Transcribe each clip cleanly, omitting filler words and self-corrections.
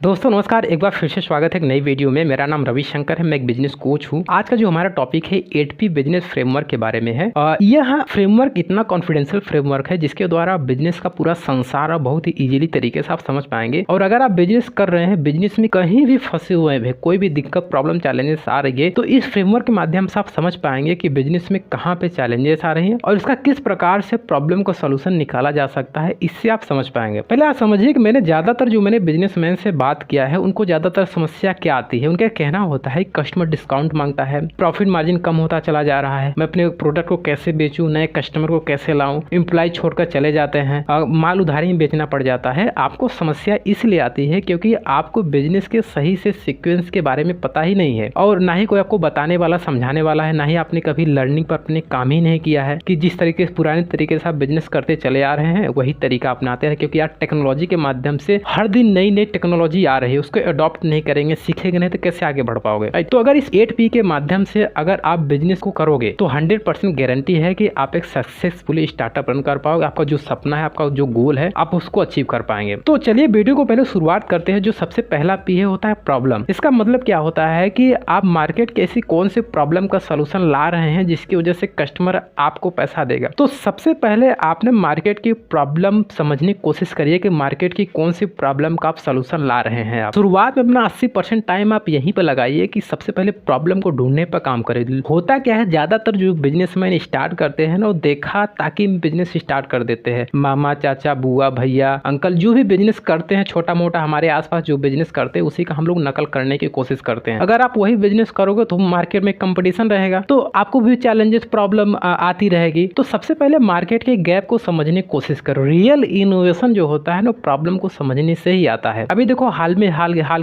दोस्तों नमस्कार, एक बार फिर से स्वागत है एक नई वीडियो में। मेरा नाम रविशंकर है, मैं एक बिजनेस कोच हूं। आज का जो हमारा टॉपिक है 8P बिजनेस फ्रेमवर्क के बारे में है। यह फ्रेमवर्क इतना कॉन्फिडेंशियल फ्रेमवर्क है जिसके द्वारा बिजनेस का पूरा संसार बहुत ही इजीली तरीके से आप समझ पाएंगे। और अगर आप बिजनेस कर रहे हैं, बिजनेस में कहीं भी फंसे हुए हैं, कोई भी दिक्कत प्रॉब्लम चैलेंजेस आ रही है, तो इस फ्रेमवर्क के माध्यम से आप समझ पाएंगे कि बिजनेस में कहाँ पे चैलेंजेस आ रही है और इसका किस प्रकार से प्रॉब्लम का सोल्यूशन निकाला जा सकता है। इससे आप समझ पाएंगे। पहले आप समझिए कि मैंने ज्यादातर जो मैंने बिजनेसमैन से बात किया है उनको ज्यादातर समस्या क्या आती है। उनका कहना होता है कस्टमर डिस्काउंट मांगता है, प्रॉफिट मार्जिन कम होता चला जा रहा है, मैं अपने प्रोडक्ट को कैसे बेचूं, नए कस्टमर को कैसे लाऊं, एम्प्लॉय छोड़कर चले जाते हैं, माल उधारी में बेचना पड़ जाता है। आपको समस्या इसलिए आती है क्योंकि आपको बिजनेस के सही से सीक्वेंस के बारे में पता ही नहीं है और ना ही कोई आपको बताने वाला समझाने वाला है, ना ही आपने कभी लर्निंग पर अपने काम ही नहीं किया है कि जिस तरीके से पुराने तरीके से आप बिजनेस करते चले आ रहे हैं वही तरीका अपनाते हैं। क्योंकि यार टेक्नोलॉजी के माध्यम से हर दिन नई नई टेक्नोलॉजी आ रही है, उसको अडॉप्ट नहीं करेंगे, सीखेंगे नहीं तो कैसे आगे बढ़ पाओगे। तो अगर इस 8P के माध्यम से अगर आप बिजनेस को करोगे तो 100% गारंटी है कि आप एक सक्सेसफुली स्टार्टअप रन कर पाओगे। आपका जो सपना है, आपका जो गोल है, आप उसको अचीव कर पाएंगे। तो चलिए वीडियो को पहले शुरुआत करते हैं। जो सबसे पहला P होता है प्रॉब्लम। इसका मतलब क्या होता है कि आप मार्केट के ऐसी कौन सी प्रॉब्लम का सोल्यूशन ला रहे हैं जिसकी वजह से कस्टमर आपको पैसा देगा। तो सबसे पहले आपने मार्केट की प्रॉब्लम समझने की कोशिश करिए कि मार्केट की कौन सी प्रॉब्लम का आप सोल्यूशन ला रहे हैं। आप शुरुआत में अपना 80% टाइम आप यहीं पर लगाइए कि सबसे पहले प्रॉब्लम को ढूंढने पर काम करें। होता क्या है, ज्यादातर जो बिजनेसमैन स्टार्ट करते हैं ना, वो देखा ताकि बिजनेस स्टार्ट कर देते हैं। मामा, चाचा, बुआ, भैया, अंकल जो भी बिजनेस करते हैं, छोटा मोटा हमारे आसपास जो बिजनेस करते हैं उसी का हम लोग नकल करने की कोशिश करते हैं। अगर आप वही बिजनेस करोगे तो मार्केट में कंपटीशन रहेगा, तो आपको भी चैलेंजेस प्रॉब्लम आती रहेगी। तो सबसे पहले मार्केट के गैप को समझने की कोशिश करो। रियल इनोवेशन जो होता है ना, प्रॉब्लम को समझने से ही आता है। अभी देखो हाल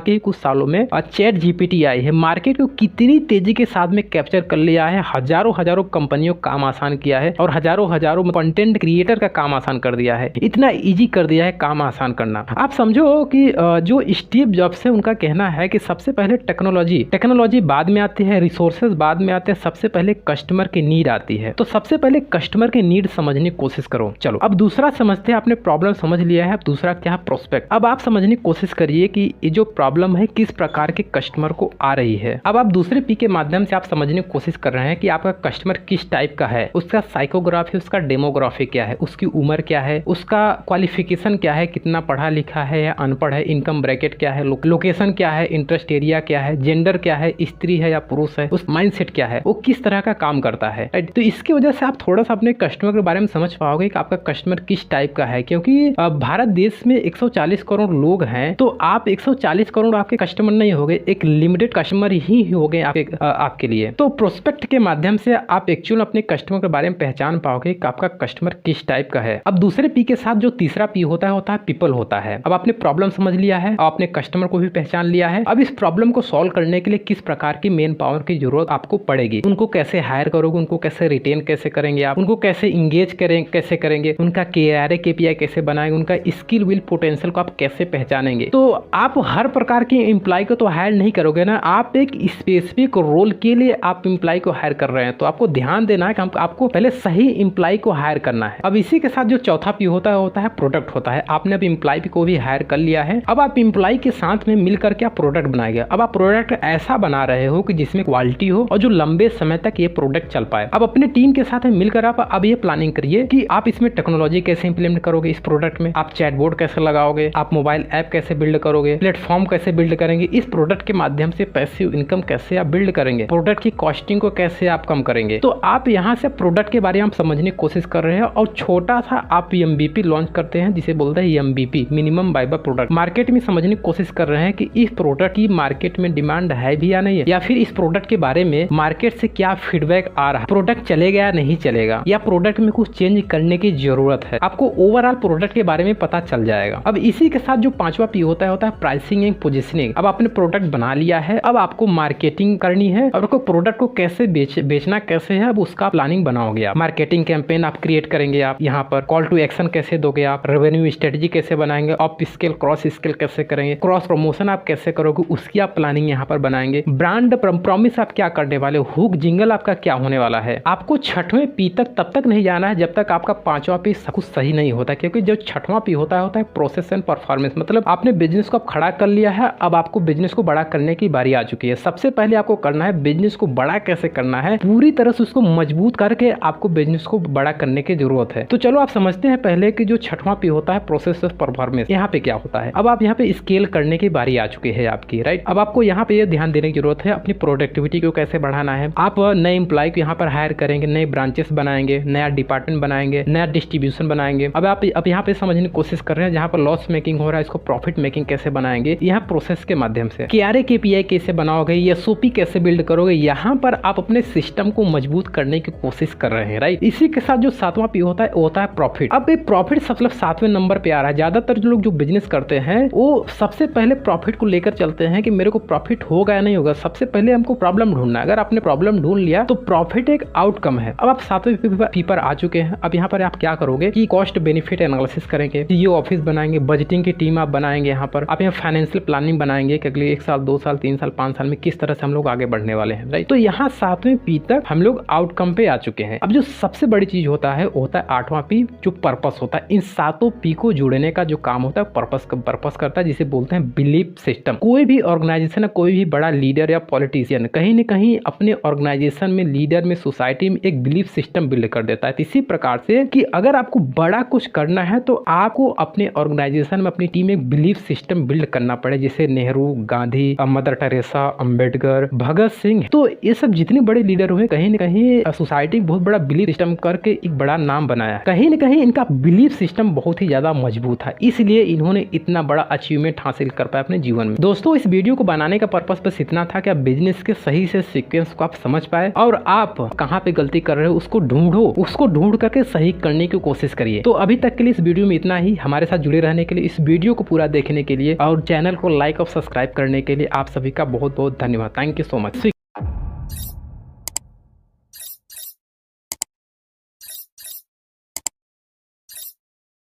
के ही कुछ सालों में चैट जीपीटी आई है, मार्केट को कितनी तेजी के साथ में कैप्चर कर लिया है। हजारों कंपनियों का काम आसान किया है और हजारों कंटेंट क्रिएटर का काम आसान कर दिया है। इतना इजी कर दिया है काम आसान करना। आप समझो कि जो स्टीव जॉब्स है उनका कहना है कि सबसे पहले टेक्नोलॉजी बाद में आती है, रिसोर्सेज बाद में आते हैं, सबसे पहले कस्टमर की नीड आती है। तो सबसे पहले कस्टमर की नीड समझने की कोशिश करो। चलो अब दूसरा समझते हैं। आपने प्रॉब्लम समझ लिया है, अब दूसरा क्या है, प्रोस्पेक्ट। अब आप समझने की कोशिश करिए कि ये जो प्रॉब्लम है किस प्रकार के कस्टमर को आ रही है। अब आप दूसरे P के माध्यम से आप समझने की कोशिश कर रहे हैं कि आपका कस्टमर किस टाइप का है, उसका साइकोग्राफी, उसका डेमोग्राफी क्या है, उसकी उम्र क्या है, उसका क्वालिफिकेशन क्या है, कितना पढ़ा लिखा है या अनपढ़ है, इनकम ब्रैकेट क्या है, लोकेशन क्या है, इंटरेस्ट एरिया क्या है, जेंडर क्या है, स्त्री है या पुरुष है, उस माइंडसेट क्या है, वो किस तरह का काम करता है। तो इसकी वजह से आप थोड़ा सा अपने कस्टमर के बारे में समझ पाओगे कि आपका कस्टमर किस टाइप का है। क्योंकि भारत देश में 140 करोड़ लोग हैं, तो आप 140 करोड़ आपके कस्टमर नहीं हो गए, एक लिमिटेड कस्टमर ही हो गए आपके लिए। तो प्रोस्पेक्ट के माध्यम से आप एक्चुअल अपने कस्टमर के बारे में पहचान पाओगे कि आपका कस्टमर किस टाइप का है। अब दूसरे P के साथ जो तीसरा P होता है पीपल होता है। अब आपने प्रॉब्लम समझ लिया है, आपने कस्टमर को भी पहचान लिया है। अब इस प्रॉब्लम को सॉल्व करने के लिए किस प्रकार की मेन पावर की जरूरत आपको पड़ेगी, उनको कैसे हायर करोगे, उनको कैसे रिटेन कैसे करेंगे, आप उनको कैसे इंगेज कैसे करेंगे, उनका KPI कैसे बनाएंगे, उनका स्किल विल पोटेंशियल को आप कैसे पहचानेंगे। तो आप हर प्रकार के एम्प्लॉय को तो हायर नहीं करोगे ना, आप एक स्पेसिफिक रोल के लिए आप एम्प्लॉय को हायर कर रहे हैं। तो आपको ध्यान देना है कि आपको पहले सही एम्प्लॉय को हायर करना है। अब इसी के साथ जो चौथा P होता है प्रोडक्ट होता है। आपने अब एम्प्लॉय को भी हायर कर लिया है, अब आप एम्प्लॉय के साथ में मिलकर के आप प्रोडक्ट बनाएंगे। अब आप प्रोडक्ट ऐसा बना रहे हो कि जिसमें क्वालिटी हो और जो लंबे समय तक ये प्रोडक्ट चल पाए। अब अपने टीम के साथ में मिलकर आप अब ये प्लानिंग करिए कि आप इसमें टेक्नोलॉजी कैसे इंप्लीमेंट करोगे, इस प्रोडक्ट में आप चैटबॉट कैसे लगाओगे, आप मोबाइल ऐप कैसे बिल्ड करोगे, प्लेटफॉर्म कैसे बिल्ड करेंगे, इस प्रोडक्ट के माध्यम से पैसिव इनकम कैसे आप बिल्ड करेंगे, प्रोडक्ट की कॉस्टिंग को कैसे आप कम करेंगे। तो आप यहाँ से प्रोडक्ट के बारे में आप समझने की कोशिश कर रहे हैं और छोटा सा आप MVP लॉन्च करते हैं जिसे बोलते हैं MVP, minimum viable product. Market में समझने की कोशिश कर रहे हैं कि इस प्रोडक्ट की मार्केट में डिमांड है भी या नहीं है, या फिर इस प्रोडक्ट के बारे में मार्केट से क्या फीडबैक आ रहा है, प्रोडक्ट चलेगा या नहीं चलेगा, या प्रोडक्ट में कुछ चेंज करने की जरूरत है। आपको ओवरऑल प्रोडक्ट के बारे में पता चल जाएगा। अब इसी के साथ जो पांचवा P होता है प्राइसिंग एंड पोजीशनिंग। अब आपने प्रोडक्ट बना लिया है, अब आपको मार्केटिंग करनी है और आपको प्रोडक्ट को कैसे बेचना कैसे है, अब उसका प्लानिंग बनाओगे। आप मार्केटिंग कैंपेन आप क्रिएट करेंगे, आप यहाँ पर कॉल टू एक्शन कैसे दोगे, आप रेवेन्यू स्ट्रेटेजी कैसे बनाएंगे, अप स्केल क्रॉस स्केल कैसे करेंगे, क्रॉस प्रमोशन आप कैसे करोगे, उसकी आप प्लानिंग यहाँ पर बनाएंगे। ब्रांड प्रॉमिस आप क्या करने वाले हो, हुक जिंगल आपका क्या होने वाला है। आपको छठवें P तक तब तक नहीं जाना है जब तक आपका पांचवा P कुछ सही नहीं होता, क्योंकि जो छठवां P होता है प्रोसेस एंड परफॉर्मेंस। मतलब आपने बिजनेस को आप खड़ा कर लिया है, अब आपको बिजनेस को बड़ा करने की बारी आ चुकी है। सबसे पहले आपको करना है बिजनेस को बड़ा कैसे करना है, पूरी तरह से उसको मजबूत करके आपको बिजनेस को बड़ा करने की जरूरत है। तो चलो आप समझते हैं पहले कि जो छठवां पी होता है प्रोसेस ऑफ परफॉर्मेंस, यहाँ पे क्या होता है। अब आप यहाँ पे स्केल करने की बारी आ चुकी है आपकी, राइट। अब आपको यहाँ पे ये ध्यान देने की जरूरत है अपनी प्रोडक्टिविटी को कैसे बढ़ाना है। आप नए एम्प्लॉय को यहाँ पर हायर करेंगे, नए ब्रांचेस बनाएंगे, नया डिपार्टमेंट बनाएंगे, नया डिस्ट्रीब्यूशन बनाएंगे। अब आप यहाँ पे समझने की कोशिश कर रहे हैं जहाँ पर लॉस मेकिंग हो रहा है इसको प्रॉफिट मेकिंग कैसे बनाएंगे, यहाँ प्रोसेस के माध्यम से। KRA KPI कैसे बनाओगे, SOP कैसे बिल्ड करोगे, यहाँ पर आप अपने सिस्टम को मजबूत करने की कोशिश कर रहे हैं, राइट। इसी के साथ जो सातवां पी होता है वो होता है प्रॉफिट। अब ये प्रॉफिट मतलब 7वें नंबर पे आ रहा है। ज्यादातर जो लोग जो बिजनेस करते हैं वो सबसे पहले प्रॉफिट को लेकर चलते हैं कि मेरे को प्रॉफिट होगा या नहीं होगा। सबसे पहले हमको प्रॉब्लम ढूंढना है। अगर आपने प्रॉब्लम ढूंढ लिया तो प्रॉफिट एक आउटकम है। अब आप 7वें पी पर आ चुके हैं। अब यहाँ पर आप क्या करोगे कि कॉस्ट बेनिफिट एनालिसिस करेंगे, CEO ऑफिस बनाएंगे, बजटिंग की टीम आप बनाएंगे। यहाँ पर आप यहाँ फाइनेंशियल प्लानिंग बनाएंगे कि अगले 1 साल 2 साल 3 साल 5 साल में किस तरह से हम लोग आगे बढ़ने वाले हैं, राइट। तो यहाँ 7वें पी तक हम लोग आउटकम पे आ चुके हैं। अब जो सबसे बड़ी चीज होता है वो होता है 8वां पी जो पर्पस होता है। इन 7 पी को जोड़ने का जो काम होता है पर्पस करता है, जिसे बोलते हैं बिलीफ सिस्टम। कोई भी ऑर्गेनाइजेशन, कोई भी बड़ा लीडर या पॉलिटिशियन कहीं न कहीं अपने ऑर्गेनाइजेशन में, लीडर में, सोसाइटी में एक बिलीफ सिस्टम बिल्ड कर देता है। इसी प्रकार से कि अगर आपको बड़ा कुछ करना है तो आपको अपने ऑर्गेनाइजेशन में, अपनी टीम में एक बिलीफ सिस्टम बिल्ड करना पड़े। जैसे नेहरू, गांधी, मदर टेरेसा, अंबेडकर, भगत सिंह, तो ये सब जितने बड़े लीडर हुए कहीं न कहीं सोसाइटी बहुत बड़ा बिलीफ सिस्टम करके एक बड़ा नाम बनाया। कहीं न कहीं इनका बिलीफ सिस्टम बहुत ही ज्यादा मजबूत है, इसलिए इन्होंने इतना बड़ा अचीवमेंट हासिल कर पाया अपने जीवन में। दोस्तों, इस वीडियो को बनाने का पर्पस बस इतना था कि आप बिजनेस के सही से सीक्वेंस को आप समझ पाए और आप कहाँ पे गलती कर रहे हो उसको ढूंढो, उसको ढूंढ करके सही करने की कोशिश करिए। तो अभी तक के लिए इस वीडियो में इतना ही। हमारे साथ जुड़े रहने के लिए, इस वीडियो को पूरा देखने के लिए और चैनल को लाइक और सब्सक्राइब करने के लिए आप सभी का बहुत बहुत धन्यवाद। Thank you so much.